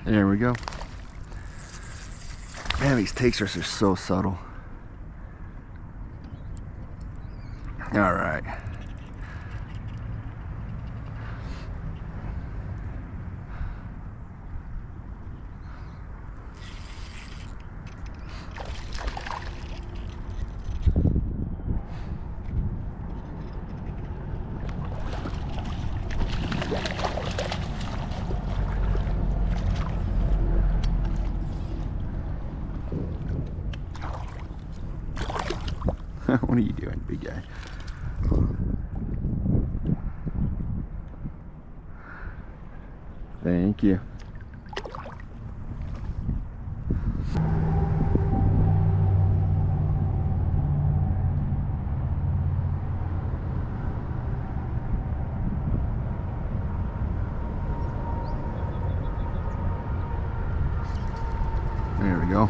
There we go. Man, these takes are so subtle. All right. What are you doing, big guy? Thank you. There we go.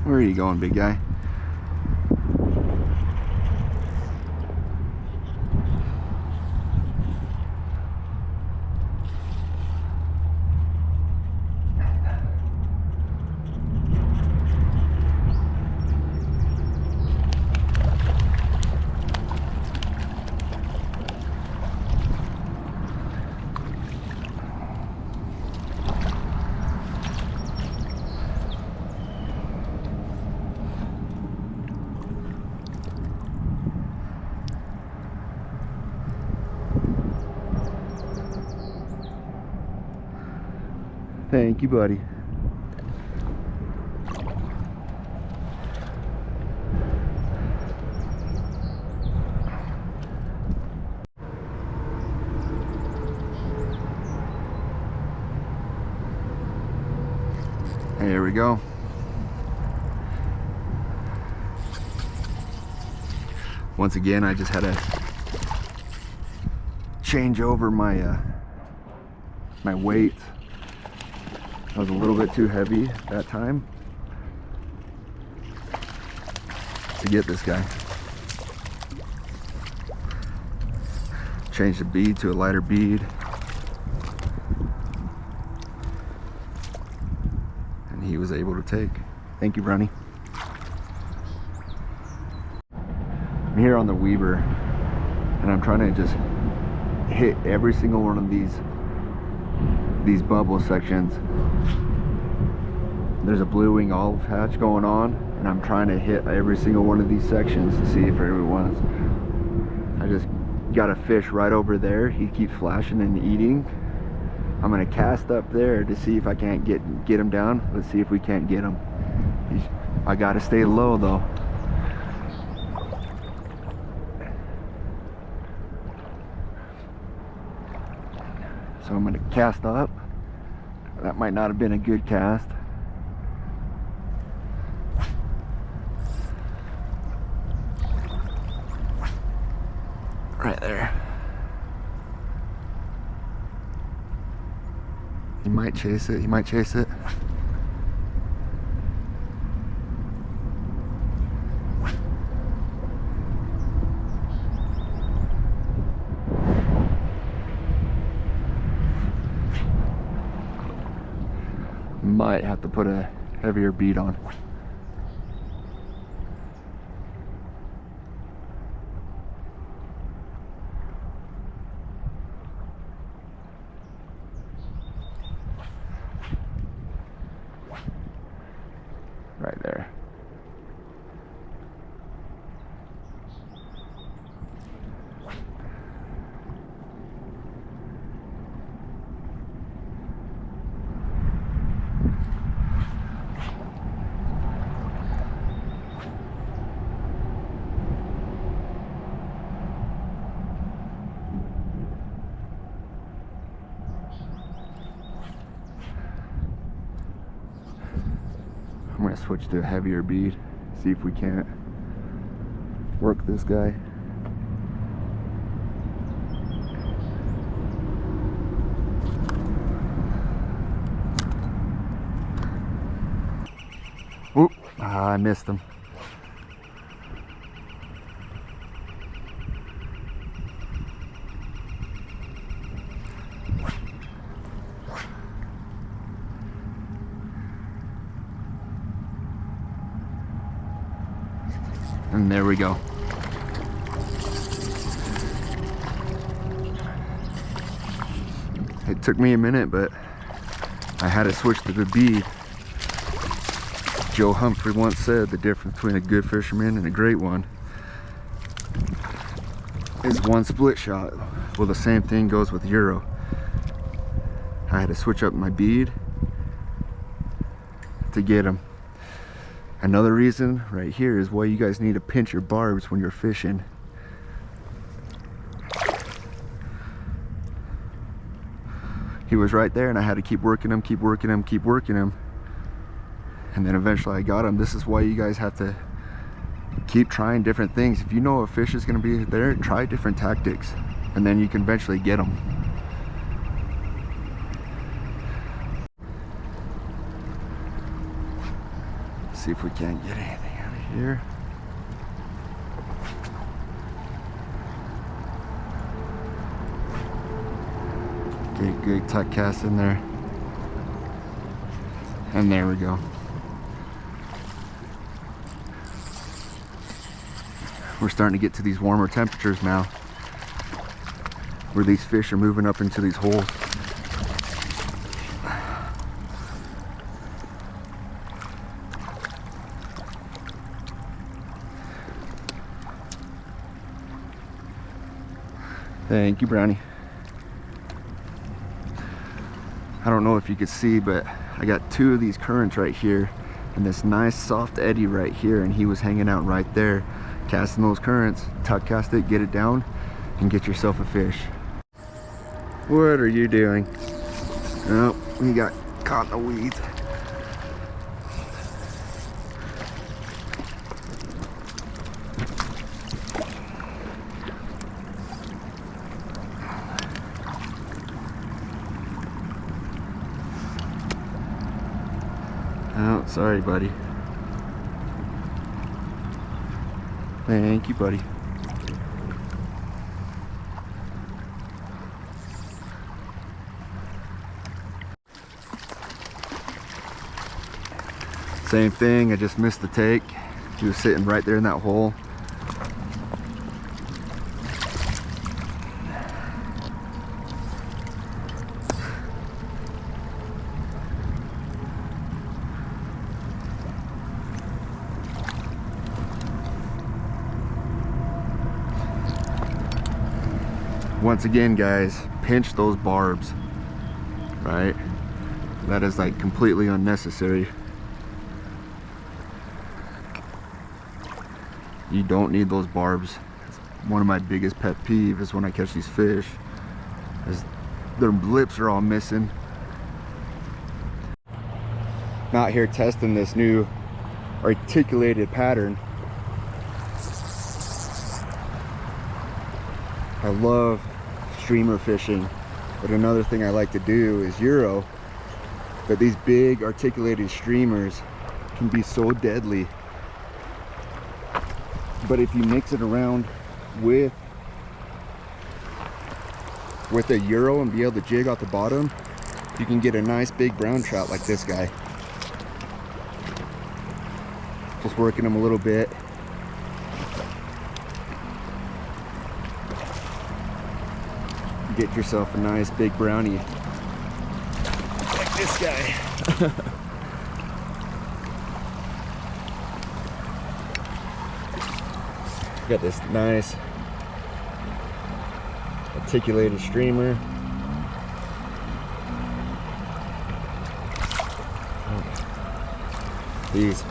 Where are you going, big guy? Thank you, buddy. There we go. Once again, I just had to change over my my weight. I was a little bit too heavy that time to get this guy. Changed the bead to a lighter bead. And he was able to take. Thank you, Brownie. I'm here on the Weber and I'm trying to just hit every single one of these bubble sections. There's a blue wing olive hatch going on and I'm trying to hit every single one of these sections to see if everyone's. I just got a fish right over there. He keeps flashing and eating. I'm gonna cast up there to see if I can't get him down. Let's see if we can't get him. I gotta stay low though. So I'm gonna cast up. That might not have been a good cast. Right there. He might chase it. He might chase it. Might have to put a heavier bead on. Right there. I'm gonna switch to a heavier bead, see if we can't work this guy. I missed him. And there we go. It took me a minute, but I had to switch to the bead. Joe Humphrey once said the difference between a good fisherman and a great one is one split shot. Well, the same thing goes with Euro. I had to switch up my bead to get him. Another reason right here is why you guys need to pinch your barbs when you're fishing. He was right there and I had to keep working him, keep working him, keep working him. And then eventually I got him. This is why you guys have to keep trying different things. If you know a fish is going to be there, try different tactics and then you can eventually get them. See if we can't get anything out of here. Get good tuck cast in there. And there we go. We're starting to get to these warmer temperatures now, where these fish are moving up into these holes. Thank you, Brownie. I don't know if you could see, but I got two of these currents right here and this nice soft eddy right here, and he was hanging out right there. Casting those currents, tuck cast it, get it down, and get yourself a fish. What are you doing? Oh, he got caught in the weeds. Oh, sorry, buddy. Thank you, buddy. Same thing, I just missed the take. He was sitting right there in that hole. Once again, guys, pinch those barbs, right? That is like completely unnecessary. You don't need those barbs. It's one of my biggest pet peeves is when I catch these fish, is their lips are all missing. Not here testing this new articulated pattern. I love streamer fishing, but another thing I like to do is Euro. But these big articulated streamers can be so deadly. But if you mix it around with a Euro and be able to jig out the bottom, you can get a nice big brown trout like this guy. Just working them a little bit. Get yourself a nice big brownie like this guy. Got this nice articulated streamer. These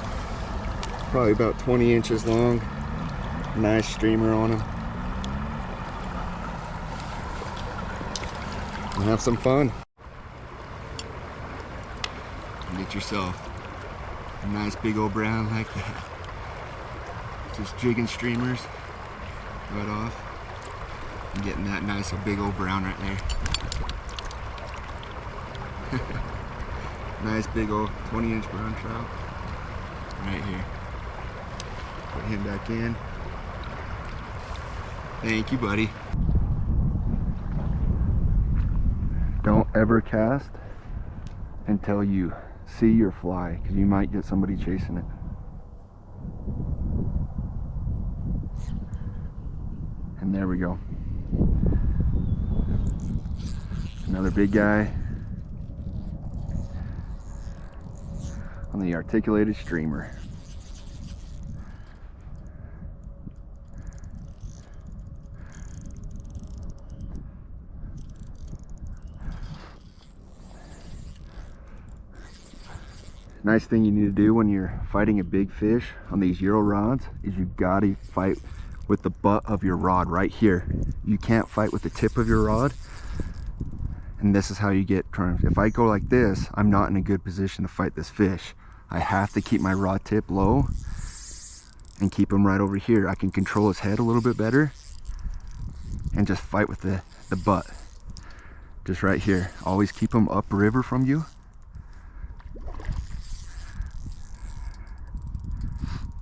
probably about 20 inches long. Nice streamer on them. And have some fun. Get yourself a nice big old brown like that. Just jigging streamers right off and getting that nice big old brown right there. Nice big old 20-inch brown trout. Right here. Put him back in. Thank you, buddy. Don't ever cast until you see your fly, because you might get somebody chasing it. And there we go. Another big guy on the articulated streamer. Nice thing you need to do when you're fighting a big fish on these Euro rods is you gotta fight with the butt of your rod right here. You can't fight with the tip of your rod, and this is how you get terms. If I go like this, I'm not in a good position to fight this fish. I have to keep my rod tip low and keep him right over here. I can control his head a little bit better and just fight with the butt. Just right here. Always keep him upriver from you.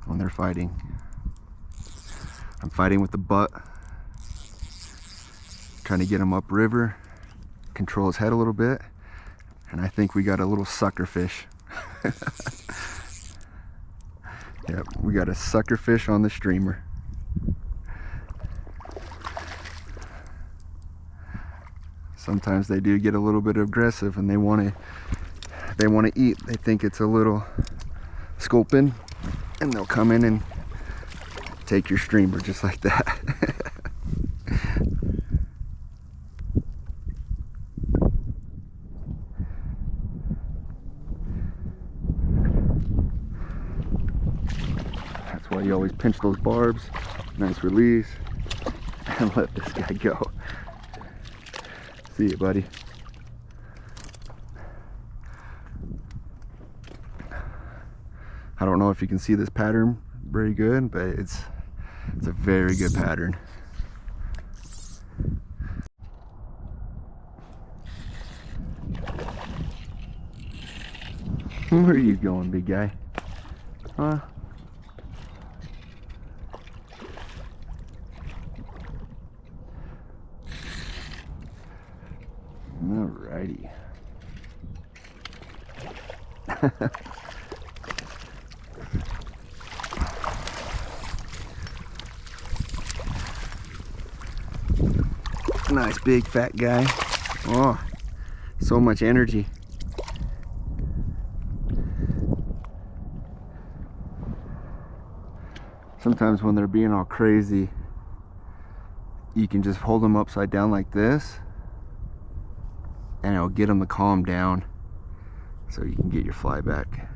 When they're fighting. I'm fighting with the butt, trying to get him upriver, control his head a little bit, and I think we got a little sucker fish. Yep, we got a sucker fish on the streamer. Sometimes they do get a little bit aggressive and they want to eat. They think it's a little sculpin, and they'll come in and take your streamer just like that. That's why you always pinch those barbs. Nice release. And let this guy go. See you, buddy. I don't know if you can see this pattern very good, but it's a very good pattern. Where are you going, big guy? Huh? Alrighty. Nice big fat guy. Oh, so much energy. Sometimes when they're being all crazy, you can just hold them upside down like this and it'll get them to calm down so you can get your fly back.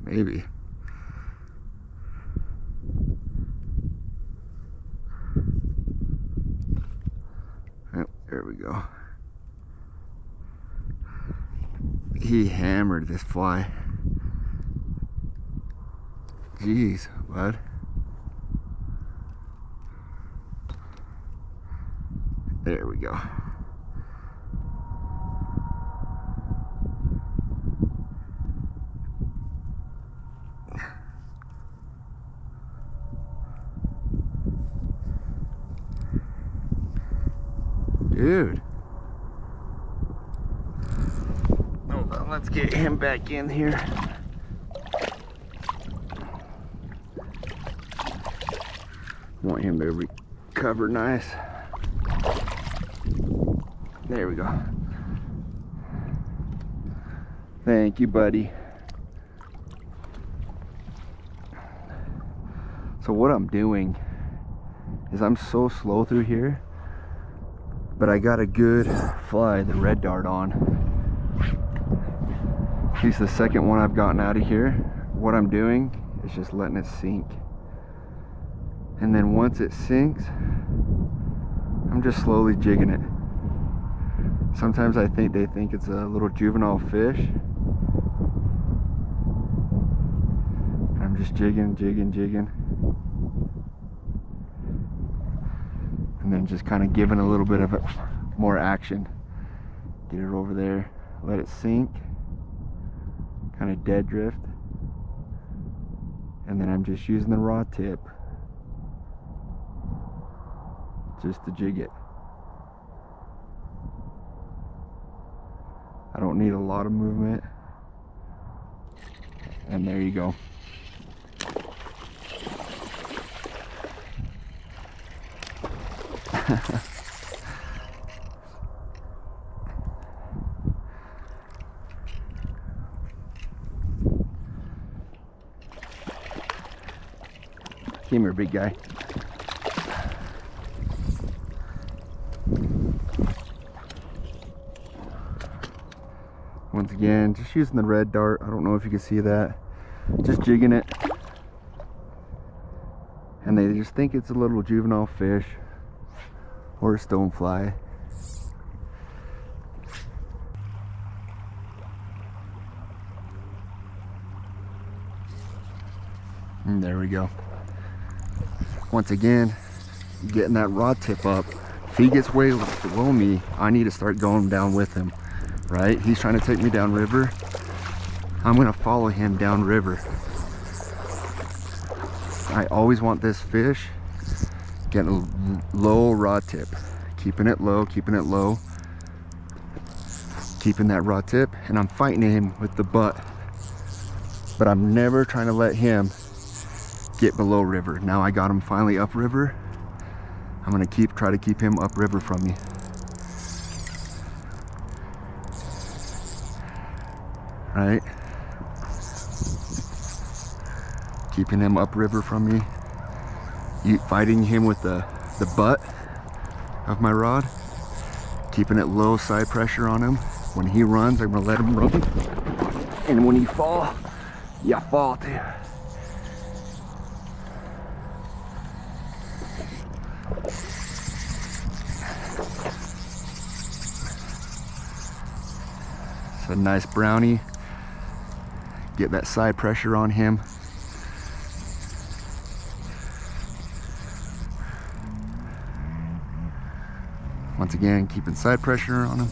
Maybe. Yep, there we go. He hammered this fly. Jeez, bud. There we go. Dude. Hold on, let's get him back in here. Want him to recover nice. There we go. Thank you, buddy. So what I'm doing is I'm so slow through here, but I got a good fly, the red dart on. He's the second one I've gotten out of here. What I'm doing is just letting it sink. And then once it sinks, I'm just slowly jigging it. Sometimes they think it's a little juvenile fish. I'm just jigging. And then just kind of giving a little bit of more action. Get it over there, let it sink. kind of dead drift. And then I'm just using the rod tip just to jig it. I don't need a lot of movement. And there you go. Come here, big guy. Once again, just using the red dart. I don't know if you can see that. Just jigging it. And they just think it's a little juvenile fish or a stonefly. And there we go. Once again, getting that rod tip up. If he gets way below me, I need to start going down with him, right? He's trying to take me down river. I'm gonna follow him down river. I always want this fish getting a low rod tip. Keeping it low, keeping it low. Keeping that rod tip, and I'm fighting him with the butt. But I'm never trying to let him get below river. Now I got him finally upriver. I'm gonna try to keep him upriver from me. Right? Keeping him upriver from me. Fighting him with the butt of my rod. Keeping it low side pressure on him. When he runs, I'm gonna let him run. And when you fall, you fall too. It's a nice brownie. Get that side pressure on him. Once again, keeping side pressure on him.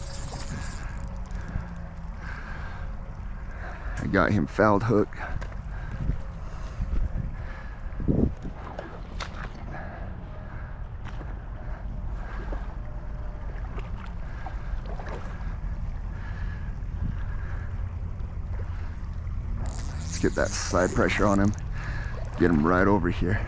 I got him fouled hook. Let's get that side pressure on him. Get him right over here.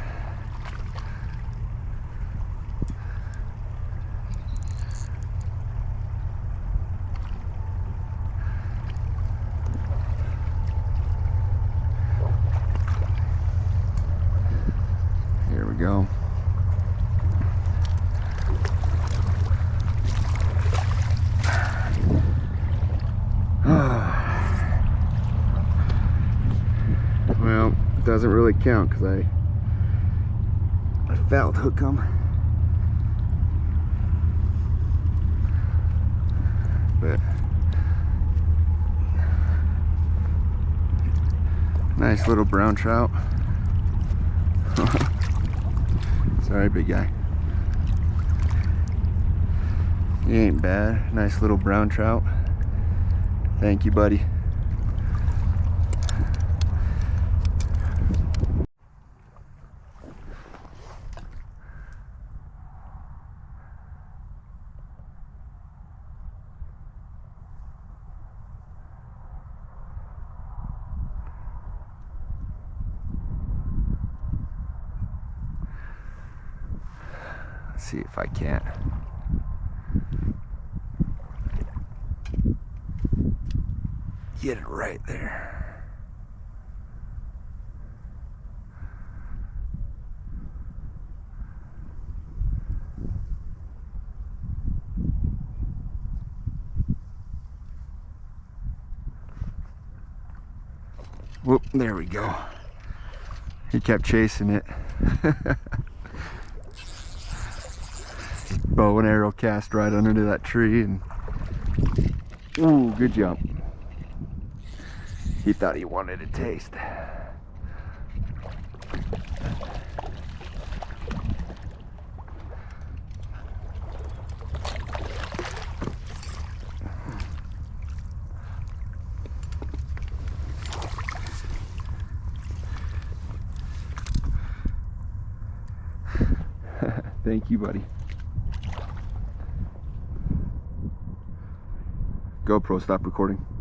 Here we go. Well, it doesn't really count because I fouled hook him. But nice little brown trout. Sorry, big guy. He ain't bad. Nice little brown trout. Thank you, buddy. Let's see if I can't. Get it right there. Whoop, there we go. He kept chasing it. Bow and arrow cast right under that tree, and ooh, good jump. He thought he wanted a taste. Thank you, buddy. GoPro, stop recording.